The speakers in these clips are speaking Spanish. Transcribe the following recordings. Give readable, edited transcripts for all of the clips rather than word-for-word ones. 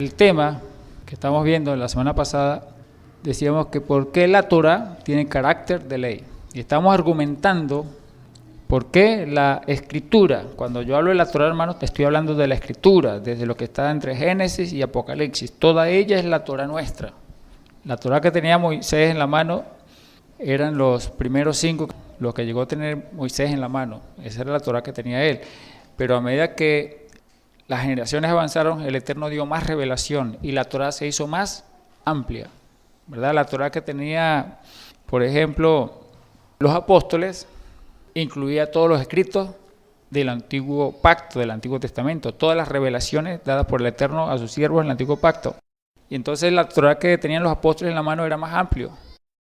El tema que estamos viendo la semana pasada, decíamos que por qué la Torá tiene carácter de ley. Y estamos argumentando por qué la escritura, cuando yo hablo de la Torá, hermanos, estoy hablando de la escritura, desde lo que está entre Génesis y Apocalipsis. Toda ella es la Torá nuestra. La Torá que tenía Moisés en la mano eran los primeros 5, los que llegó a tener Moisés en la mano. Esa era la Torá que tenía él. Pero a medida que las generaciones avanzaron, el Eterno dio más revelación y la Torá se hizo más amplia, ¿verdad? La Torá que tenía, por ejemplo, los apóstoles, incluía todos los escritos del antiguo pacto, del Antiguo Testamento, todas las revelaciones dadas por el Eterno a sus siervos en el Antiguo Pacto. Y entonces la Torá que tenían los apóstoles en la mano era más amplio,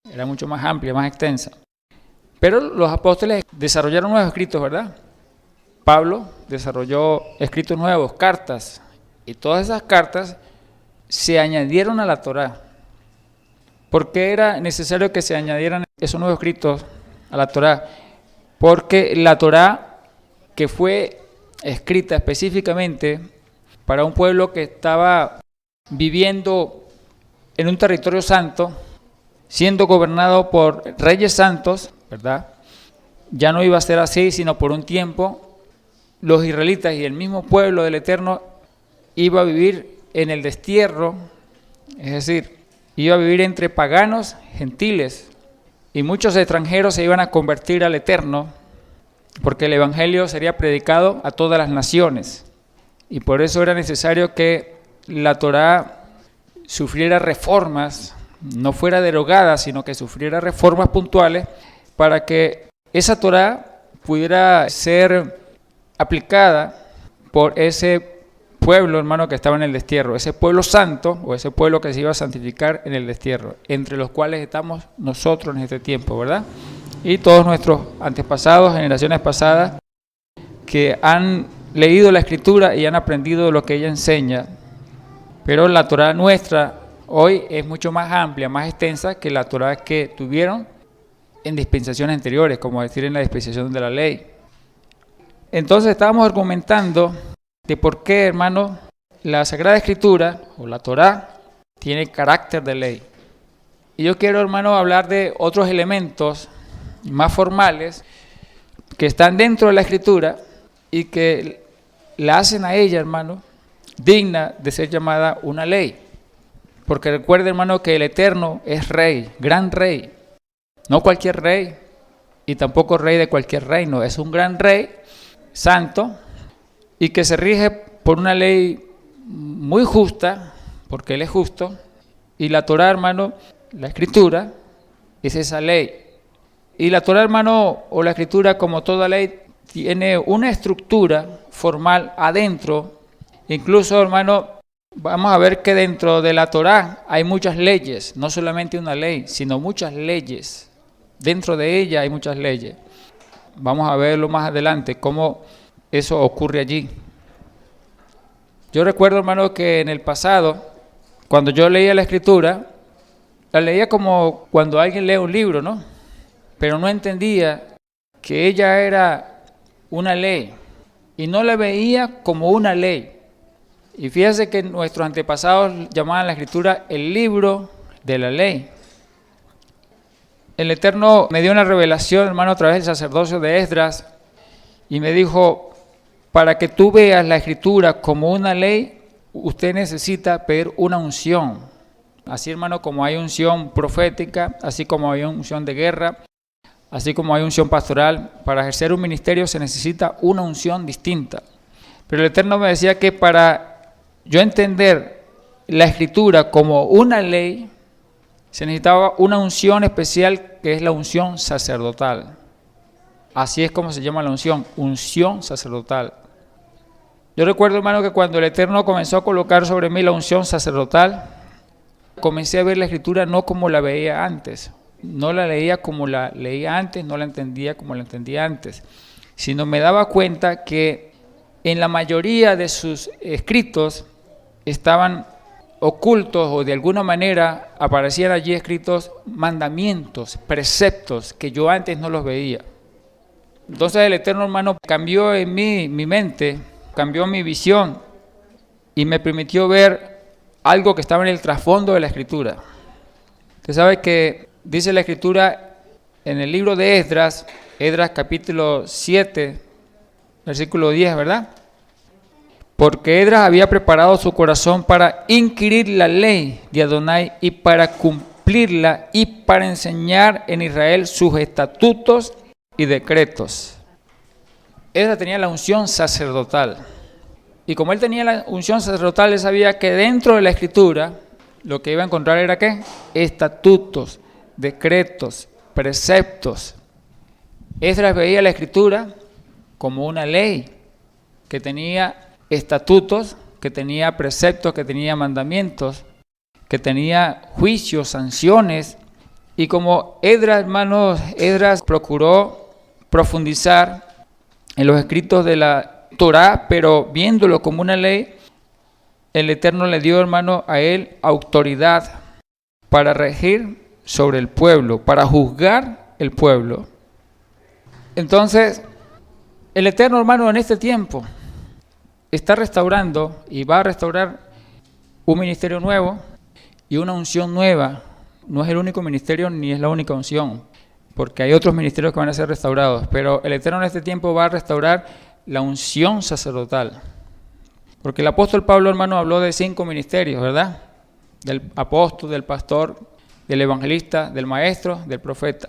era mucho más amplia, más extensa. Pero los apóstoles desarrollaron nuevos escritos, ¿verdad? Pablo desarrolló escritos nuevos, cartas, y todas esas cartas se añadieron a la Torá. ¿Por qué era necesario que se añadieran esos nuevos escritos a la Torá? Porque la Torá, que fue escrita específicamente para un pueblo que estaba viviendo en un territorio santo, siendo gobernado por reyes santos, ¿verdad? Ya no iba a ser así, sino por un tiempo. Los israelitas y el mismo pueblo del Eterno iba a vivir en el destierro, es decir, iba a vivir entre paganos, gentiles, y muchos extranjeros se iban a convertir al Eterno, porque el Evangelio sería predicado a todas las naciones, y por eso era necesario que la Torá sufriera reformas, no fuera derogada, sino que sufriera reformas puntuales, para que esa Torá pudiera ser aplicada por ese pueblo, hermano, que estaba en el destierro, ese pueblo santo o ese pueblo que se iba a santificar en el destierro, entre los cuales estamos nosotros en este tiempo, ¿verdad? Y todos nuestros antepasados, generaciones pasadas, que han leído la Escritura y han aprendido lo que ella enseña. Pero la Torá nuestra hoy es mucho más amplia, más extensa que la Torá que tuvieron en dispensaciones anteriores, como decir en la dispensación de la ley. Entonces estábamos argumentando de por qué, hermano, la Sagrada Escritura o la Torá tiene carácter de ley. Y yo quiero, hermano, hablar de otros elementos más formales que están dentro de la Escritura y que la hacen a ella, hermano, digna de ser llamada una ley. Porque recuerde, hermano, que el Eterno es rey, gran rey, no cualquier rey y tampoco rey de cualquier reino, es un gran rey santo y que se rige por una ley muy justa, porque él es justo, y la Torá, hermano, la Escritura, es esa ley. Y la Torá, hermano, o la Escritura, como toda ley, tiene una estructura formal adentro. Incluso, hermano, vamos a ver que dentro de la Torá hay muchas leyes, no solamente una ley, sino muchas leyes. Dentro de ella hay muchas leyes. Vamos a verlo más adelante, cómo eso ocurre allí. Yo recuerdo, hermano, que en el pasado, cuando yo leía la Escritura, la leía como cuando alguien lee un libro, ¿no? Pero no entendía que ella era una ley y no la veía como una ley. Y fíjese que nuestros antepasados llamaban la Escritura el libro de la ley. El Eterno me dio una revelación, hermano, a través del sacerdocio de Esdras, y me dijo, para que tú veas la Escritura como una ley, usted necesita pedir una unción. Así, hermano, como hay unción profética, así como hay unción de guerra, así como hay unción pastoral, para ejercer un ministerio se necesita una unción distinta. Pero el Eterno me decía que para yo entender la Escritura como una ley, se necesitaba una unción especial que es la unción sacerdotal. Así es como se llama la unción sacerdotal. Yo recuerdo, hermano, que cuando el Eterno comenzó a colocar sobre mí la unción sacerdotal, comencé a ver la Escritura no como la veía antes. No la leía como la leía antes, no la entendía como la entendía antes, sino me daba cuenta que en la mayoría de sus escritos estaban ocultos o de alguna manera aparecían allí escritos mandamientos, preceptos que yo antes no los veía. Entonces el Eterno, hermano, cambió en mí mi mente, cambió mi visión y me permitió ver algo que estaba en el trasfondo de la Escritura. Usted sabe que dice la Escritura en el libro de Esdras, Esdras capítulo 7, versículo 10, ¿verdad? Porque Esdras había preparado su corazón para inquirir la ley de Adonai y para cumplirla y para enseñar en Israel sus estatutos y decretos. Esdras tenía la unción sacerdotal. Y como él tenía la unción sacerdotal, él sabía que dentro de la Escritura lo que iba a encontrar era ¿qué? Estatutos, decretos, preceptos. Esdras veía la Escritura como una ley que tenía estatutos, que tenía preceptos, que tenía mandamientos, que tenía juicios, sanciones. Y como Esdras, hermanos, Esdras procuró profundizar en los escritos de la Torá, pero viéndolo como una ley, el Eterno le dio, hermano, a él autoridad para regir sobre el pueblo, para juzgar el pueblo. Entonces, el Eterno, hermano, en este tiempo está restaurando y va a restaurar un ministerio nuevo y una unción nueva. No es el único ministerio ni es la única unción, porque hay otros ministerios que van a ser restaurados, pero el Eterno en este tiempo va a restaurar la unción sacerdotal. Porque el apóstol Pablo, hermano, habló de 5 ministerios, ¿verdad? Del apóstol, del pastor, del evangelista, del maestro, del profeta.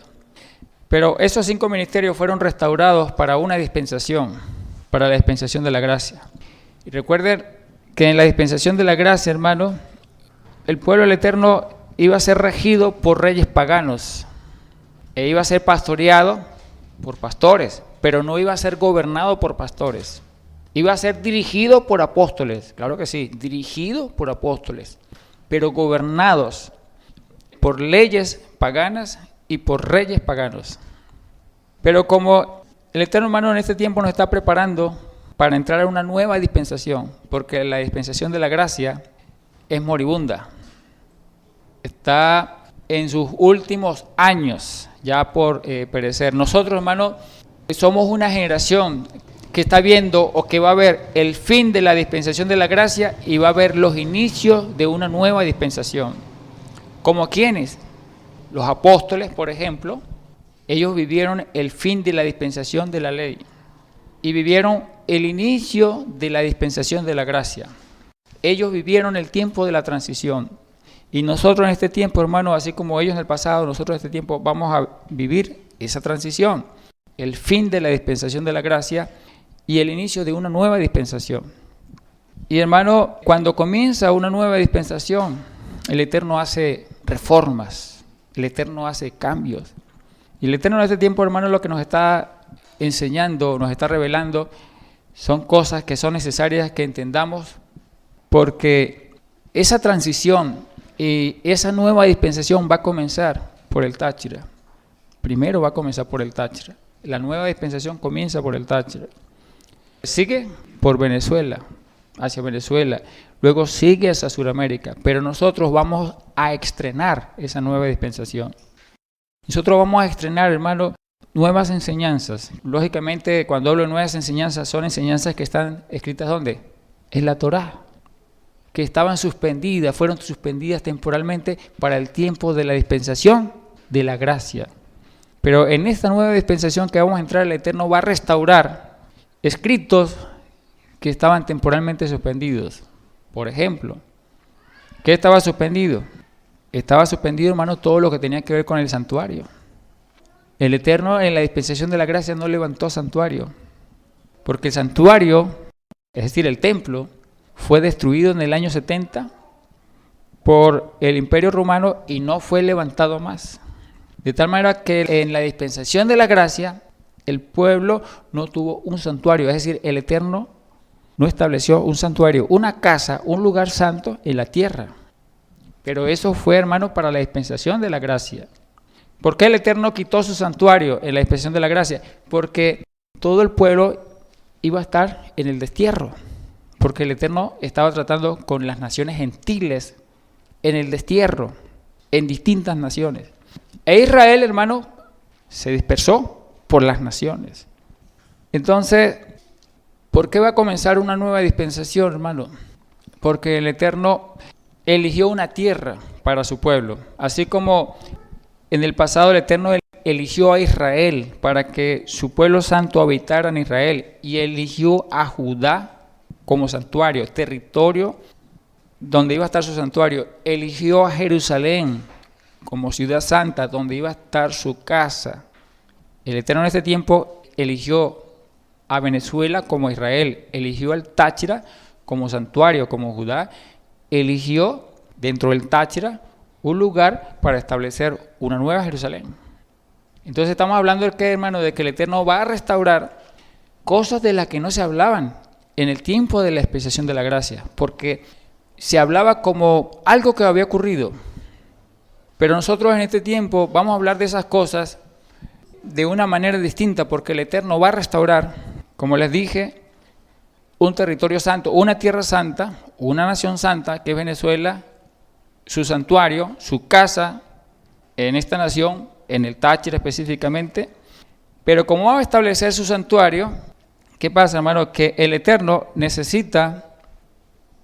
Pero esos 5 ministerios fueron restaurados para una dispensación, para la dispensación de la gracia. Y recuerden que en la dispensación de la gracia, hermano, el pueblo del Eterno iba a ser regido por reyes paganos e iba a ser pastoreado por pastores, pero no iba a ser gobernado por pastores. Iba a ser dirigido por apóstoles, claro que sí, dirigido por apóstoles, pero gobernados por leyes paganas y por reyes paganos. Pero como el Eterno, hermano, en este tiempo nos está preparando para entrar a una nueva dispensación, porque la dispensación de la gracia es moribunda. Está en sus últimos años ya por perecer. Nosotros, hermano, somos una generación que está viendo o que va a ver el fin de la dispensación de la gracia y va a ver los inicios de una nueva dispensación. ¿Como quiénes? Los apóstoles, por ejemplo, ellos vivieron el fin de la dispensación de la ley y vivieron el inicio de la dispensación de la gracia. Ellos vivieron el tiempo de la transición. Y nosotros en este tiempo, hermano, así como ellos en el pasado, nosotros en este tiempo vamos a vivir esa transición, el fin de la dispensación de la gracia y el inicio de una nueva dispensación. Y hermano, cuando comienza una nueva dispensación, el Eterno hace reformas, el Eterno hace cambios. Y el Eterno en este tiempo, hermano, lo que nos está enseñando, nos está revelando, son cosas que son necesarias que entendamos, porque esa transición y esa nueva dispensación va a comenzar por el Táchira. Primero va a comenzar por el Táchira. La nueva dispensación comienza por el Táchira. Sigue por Venezuela, hacia Venezuela. Luego sigue hacia Sudamérica. Pero nosotros vamos a estrenar esa nueva dispensación. Nosotros vamos a estrenar, hermano, nuevas enseñanzas. Lógicamente, cuando hablo de nuevas enseñanzas, son enseñanzas que están escritas ¿dónde? En la Torá, que estaban suspendidas, fueron suspendidas temporalmente para el tiempo de la dispensación de la gracia. Pero en esta nueva dispensación que vamos a entrar, el Eterno va a restaurar escritos que estaban temporalmente suspendidos. Por ejemplo, ¿qué estaba suspendido? Estaba suspendido, hermano, todo lo que tenía que ver con el santuario. El Eterno en la dispensación de la gracia no levantó santuario, porque el santuario, es decir, el templo, fue destruido en el año 70 por el Imperio Romano y no fue levantado más. De tal manera que en la dispensación de la gracia, el pueblo no tuvo un santuario, es decir, el Eterno no estableció un santuario, una casa, un lugar santo en la tierra. Pero eso fue, hermano, para la dispensación de la gracia. ¿Por qué el Eterno quitó su santuario en la dispensación de la gracia? Porque todo el pueblo iba a estar en el destierro. Porque el Eterno estaba tratando con las naciones gentiles en el destierro, en distintas naciones. E Israel, hermano, se dispersó por las naciones. Entonces, ¿por qué va a comenzar una nueva dispensación, hermano? Porque el Eterno eligió una tierra para su pueblo, así como en el pasado el Eterno eligió a Israel para que su pueblo santo habitara en Israel y eligió a Judá como santuario, territorio donde iba a estar su santuario. Eligió a Jerusalén como ciudad santa donde iba a estar su casa. El Eterno en este tiempo eligió a Venezuela como Israel, eligió al Táchira como santuario, como Judá, eligió dentro del Táchira un lugar para establecer una nueva Jerusalén. Entonces estamos hablando de que, hermano, de que el Eterno va a restaurar cosas de las que no se hablaban en el tiempo de la expiación de la gracia, porque se hablaba como algo que había ocurrido. Pero nosotros en este tiempo vamos a hablar de esas cosas de una manera distinta, porque el Eterno va a restaurar, como les dije, un territorio santo, una tierra santa, una nación santa, que es Venezuela, su santuario, su casa en esta nación, en el Táchira específicamente. Pero como va a establecer su santuario, ¿qué pasa, hermano? Que el Eterno necesita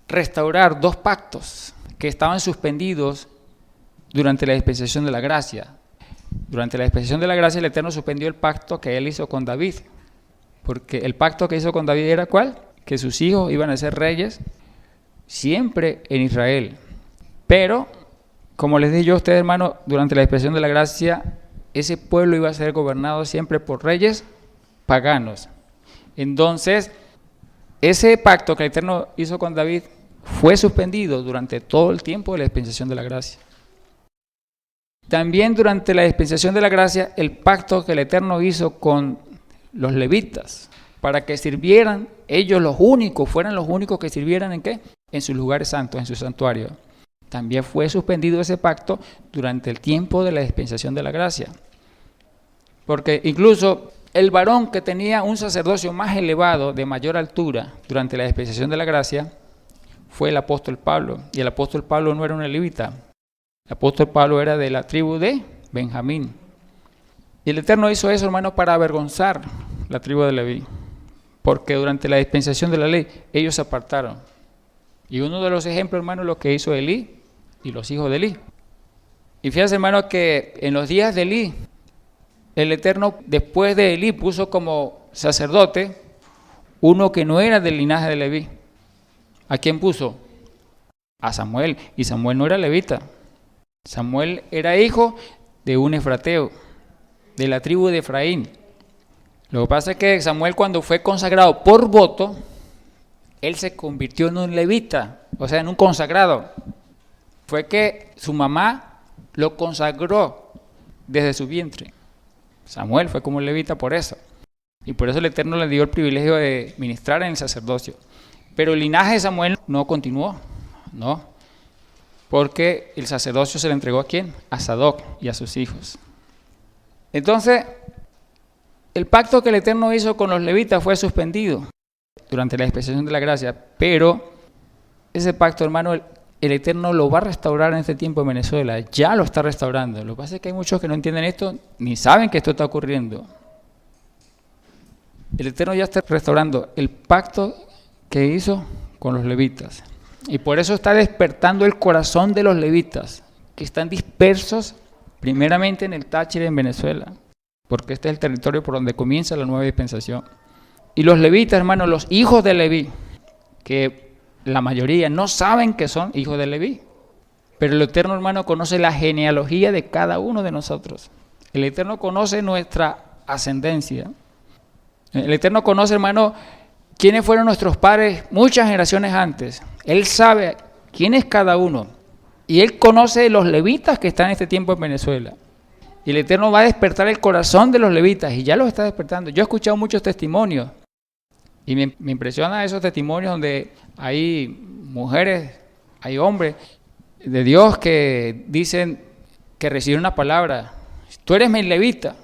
restaurar dos pactos que estaban suspendidos durante la dispensación de la gracia. Durante la dispensación de la gracia, el Eterno suspendió el pacto que él hizo con David. Porque el pacto que hizo con David era ¿cuál? Que sus hijos iban a ser reyes siempre en Israel. Pero, como les dije yo a ustedes, hermano, durante la dispensación de la gracia, ese pueblo iba a ser gobernado siempre por reyes paganos. Entonces, ese pacto que el Eterno hizo con David fue suspendido durante todo el tiempo de la dispensación de la gracia. También durante la dispensación de la gracia, el pacto que el Eterno hizo con los levitas, para que sirvieran ellos los únicos, fueran los únicos que sirvieran ¿en qué? En sus lugares santos, en su santuario. También fue suspendido ese pacto durante el tiempo de la dispensación de la gracia. Porque incluso el varón que tenía un sacerdocio más elevado, de mayor altura, durante la dispensación de la gracia, fue el apóstol Pablo. Y el apóstol Pablo no era un levita. El apóstol Pablo era de la tribu de Benjamín. Y el Eterno hizo eso, hermano, para avergonzar la tribu de Leví. Porque durante la dispensación de la ley, ellos se apartaron. Y uno de los ejemplos, hermano, es lo que hizo Elí y los hijos de Elí. Y fíjense, hermano, que en los días de Elí, el Eterno, después de Elí, puso como sacerdote uno que no era del linaje de Leví. ¿A quién puso? A Samuel. Y Samuel no era levita. Samuel era hijo de un efrateo, de la tribu de Efraín. Lo que pasa es que Samuel, cuando fue consagrado por voto, él se convirtió en un levita, o sea, en un consagrado. Fue que su mamá lo consagró desde su vientre. Samuel fue como un levita por eso. Y por eso el Eterno le dio el privilegio de ministrar en el sacerdocio. Pero el linaje de Samuel no continuó, ¿no? Porque el sacerdocio se le entregó ¿a quién? A Sadoc y a sus hijos. Entonces, el pacto que el Eterno hizo con los levitas fue suspendido durante la dispensación de la gracia, pero ese pacto, hermano, el Eterno lo va a restaurar en este tiempo en Venezuela. Ya lo está restaurando. Lo que pasa es que hay muchos que no entienden esto, ni saben que esto está ocurriendo. El Eterno ya está restaurando el pacto que hizo con los levitas. Y por eso está despertando el corazón de los levitas, que están dispersos primeramente en el Táchira en Venezuela, porque este es el territorio por donde comienza la nueva dispensación. Y los levitas, hermanos, los hijos de Leví, que la mayoría no saben que son hijos de Leví, pero el Eterno, hermano, conoce la genealogía de cada uno de nosotros. El Eterno conoce nuestra ascendencia. El Eterno conoce, hermano, quiénes fueron nuestros padres muchas generaciones antes. Él sabe quién es cada uno. Y Él conoce los levitas que están en este tiempo en Venezuela. Y el Eterno va a despertar el corazón de los levitas, y ya los está despertando. Yo he escuchado muchos testimonios, y me impresiona esos testimonios donde hay mujeres, hay hombres de Dios que dicen que reciben una palabra: tú eres mi levita.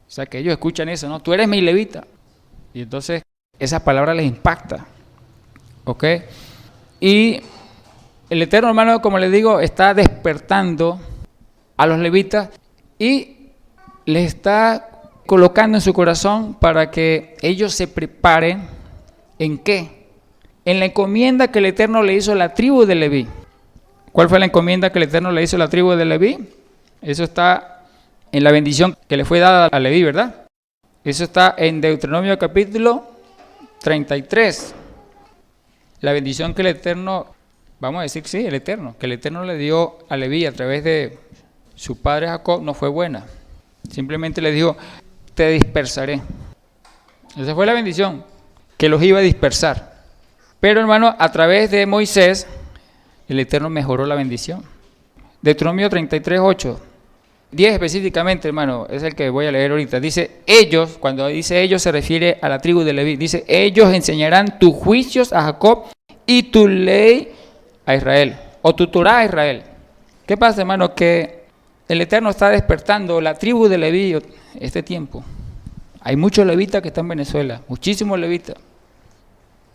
O sea, que ellos escuchan eso, ¿no? Tú eres mi levita. Y entonces esa palabra les impacta. ¿Ok? Y el Eterno, hermano, como les digo, está despertando a los levitas y les está colocando en su corazón para que ellos se preparen. ¿En qué? En la encomienda que el Eterno le hizo a la tribu de Leví. ¿Cuál fue la encomienda que el Eterno le hizo a la tribu de Leví? Eso está en la bendición que le fue dada a Leví, ¿verdad? Eso está en Deuteronomio capítulo 33. La bendición que el Eterno, vamos a decir sí, el Eterno, que el Eterno le dio a Leví a través de su padre Jacob no fue buena. Simplemente le dijo, te dispersaré. Esa fue la bendición, que los iba a dispersar. Pero hermano, a través de Moisés, el Eterno mejoró la bendición. Deuteronomio 33, 8. 10 específicamente, hermano, es el que voy a leer ahorita. Dice, ellos, cuando dice ellos se refiere a la tribu de Leví. Dice, ellos enseñarán tus juicios a Jacob y tu ley a Israel. O tu Torah a Israel. ¿Qué pasa, hermano? Que el Eterno está despertando la tribu de Leví este tiempo. Hay muchos levitas que están en Venezuela, muchísimos levitas.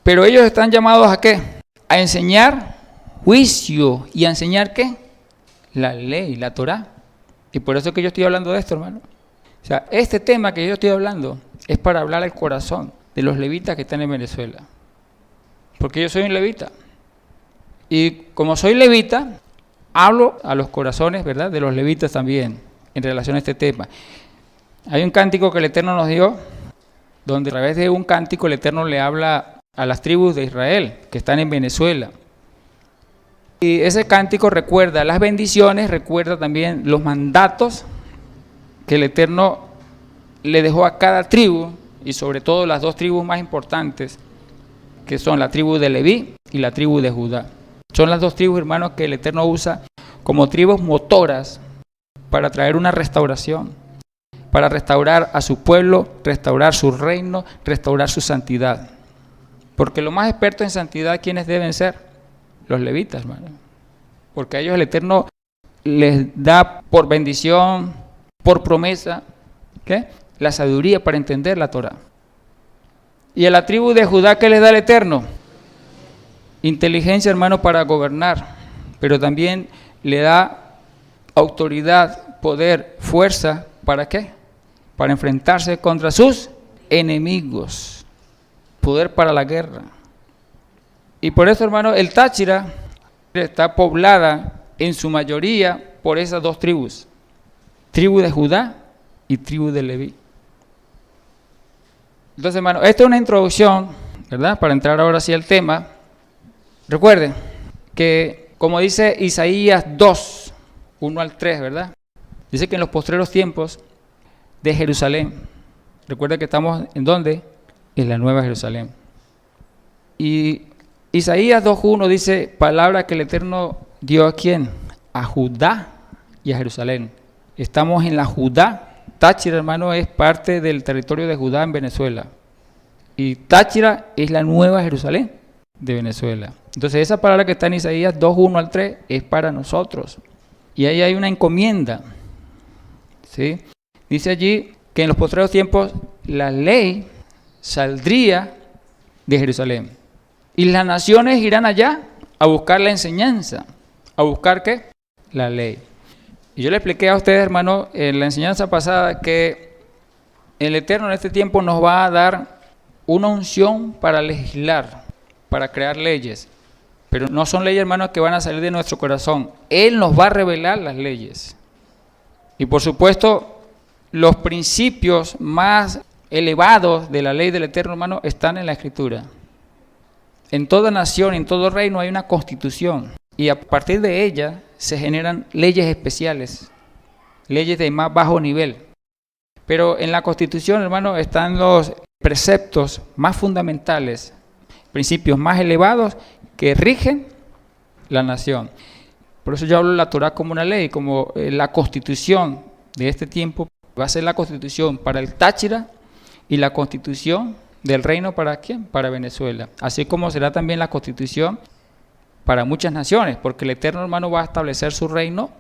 Pero ellos están llamados ¿a qué? A enseñar juicio. ¿Y a enseñar qué? La ley, la Torah. Y por eso es que yo estoy hablando de esto, hermano. O sea, este tema que yo estoy hablando es para hablar al corazón de los levitas que están en Venezuela. Porque yo soy un levita. Y como soy levita, hablo a los corazones, ¿verdad?, de los levitas también, en relación a este tema. Hay un cántico que el Eterno nos dio, donde a través de un cántico el Eterno le habla a las tribus de Israel, que están en Venezuela. Y ese cántico recuerda las bendiciones, recuerda también los mandatos que el Eterno le dejó a cada tribu, y sobre todo las dos tribus más importantes, que son la tribu de Leví y la tribu de Judá. Son las dos tribus, hermanos, que el Eterno usa como tribus motoras para traer una restauración, para restaurar a su pueblo, restaurar su reino, restaurar su santidad. Porque los más expertos en santidad, ¿quiénes deben ser? Los levitas, hermano. Porque a ellos el Eterno les da por bendición, por promesa, ¿qué? La sabiduría para entender la Torah. Y a la tribu de Judá, ¿qué les da el Eterno? Inteligencia, hermano, para gobernar, pero también le da autoridad, poder, fuerza, ¿para qué? Para enfrentarse contra sus enemigos, poder para la guerra. Y por eso, hermano, el Táchira está poblada en su mayoría por esas dos tribus, tribu de Judá y tribu de Leví. Entonces, hermano, esta es una introducción, ¿verdad?, para entrar ahora sí al tema. Recuerden que, como dice Isaías 2, 1 al 3, ¿verdad? Dice que en los postreros tiempos de Jerusalén, recuerda que estamos ¿en dónde? En la Nueva Jerusalén. Y Isaías 2.1 dice, palabra que el Eterno dio ¿a quién? A Judá y a Jerusalén. Estamos en la Judá. Táchira, hermano, es parte del territorio de Judá en Venezuela. Y Táchira es la Nueva Jerusalén de Venezuela. Entonces esa palabra que está en Isaías 2.1 al 3 es para nosotros. Y ahí hay una encomienda, ¿sí? Dice allí que en los postreros tiempos la ley saldría de Jerusalén. Y las naciones irán allá a buscar la enseñanza. ¿A buscar qué? La ley. Y yo le expliqué a ustedes, hermano, en la enseñanza pasada que el Eterno en este tiempo nos va a dar una unción para legislar, para crear leyes. Pero no son leyes, hermanos, que van a salir de nuestro corazón. Él nos va a revelar las leyes. Y por supuesto, los principios más elevados de la ley del Eterno, hermano, están en la Escritura. En toda nación, en todo reino hay una constitución. Y a partir de ella se generan leyes especiales, leyes de más bajo nivel. Pero en la Constitución, hermano, están los preceptos más fundamentales, principios más elevados que rigen la nación. Por eso yo hablo de la Torah como una ley, como la Constitución de este tiempo va a ser la Constitución para el Táchira y la Constitución del reino ¿para quién? Para Venezuela. Así como será también la Constitución para muchas naciones, porque el Eterno, hermano, va a establecer su reino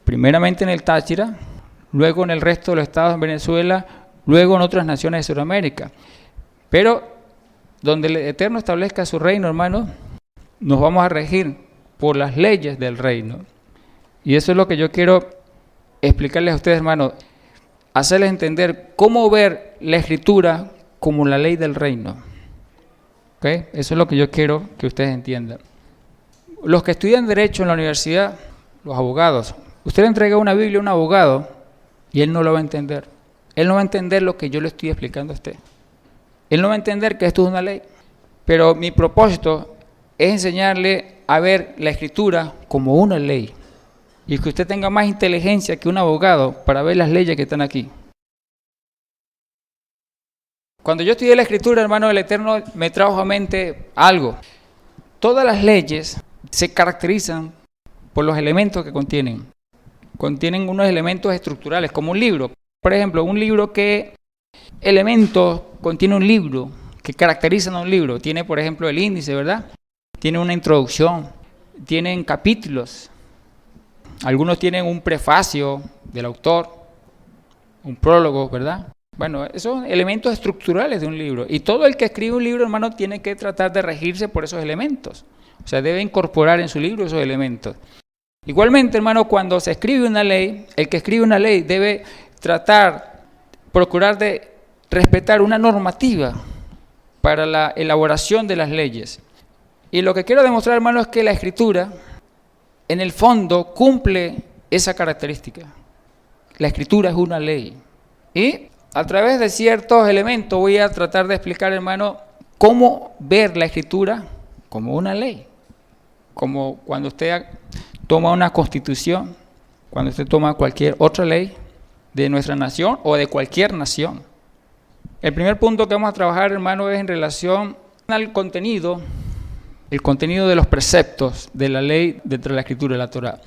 primeramente en el Táchira, luego en el resto de los estados en Venezuela, luego en otras naciones de Sudamérica. Pero donde el Eterno establezca su reino, hermano, nos vamos a regir por las leyes del reino. Y eso es lo que yo quiero explicarles a ustedes, hermano, hacerles entender cómo ver la Escritura como la ley del reino. ¿Okay? Eso es lo que yo quiero que ustedes entiendan. Los que estudian Derecho en la universidad, los abogados, usted le entrega una Biblia a un abogado y él no lo va a entender. Él no va a entender lo que yo le estoy explicando a usted. Él no va a entender que esto es una ley. Pero mi propósito es enseñarle a ver la Escritura como una ley. Y que usted tenga más inteligencia que un abogado para ver las leyes que están aquí. Cuando yo estudié la Escritura, hermano, el Eterno me trajo a mente algo. Todas las leyes se caracterizan por los elementos que contienen. Contienen unos elementos estructurales, como un libro. Por ejemplo, un libro que elementos contiene un libro, que caracterizan a un libro. Tiene, por ejemplo, el índice, ¿verdad? Tiene una introducción, tienen capítulos. Algunos tienen un prefacio del autor, un prólogo, ¿verdad? Bueno, esos son elementos estructurales de un libro. Y todo el que escribe un libro, hermano, tiene que tratar de regirse por esos elementos. O sea, debe incorporar en su libro esos elementos. Igualmente, hermano, cuando se escribe una ley, el que escribe una ley debe procurar de respetar una normativa para la elaboración de las leyes. Y lo que quiero demostrar, hermano, es que la Escritura, en el fondo, cumple esa característica. La Escritura es una ley. Y a través de ciertos elementos voy a tratar de explicar, hermano, cómo ver la Escritura como una ley. Como cuando usted toma una constitución, cuando usted toma cualquier otra ley de nuestra nación o de cualquier nación. El primer punto que vamos a trabajar, hermano, es en relación al contenido, el contenido de los preceptos de la ley dentro de la Escritura de la Torá.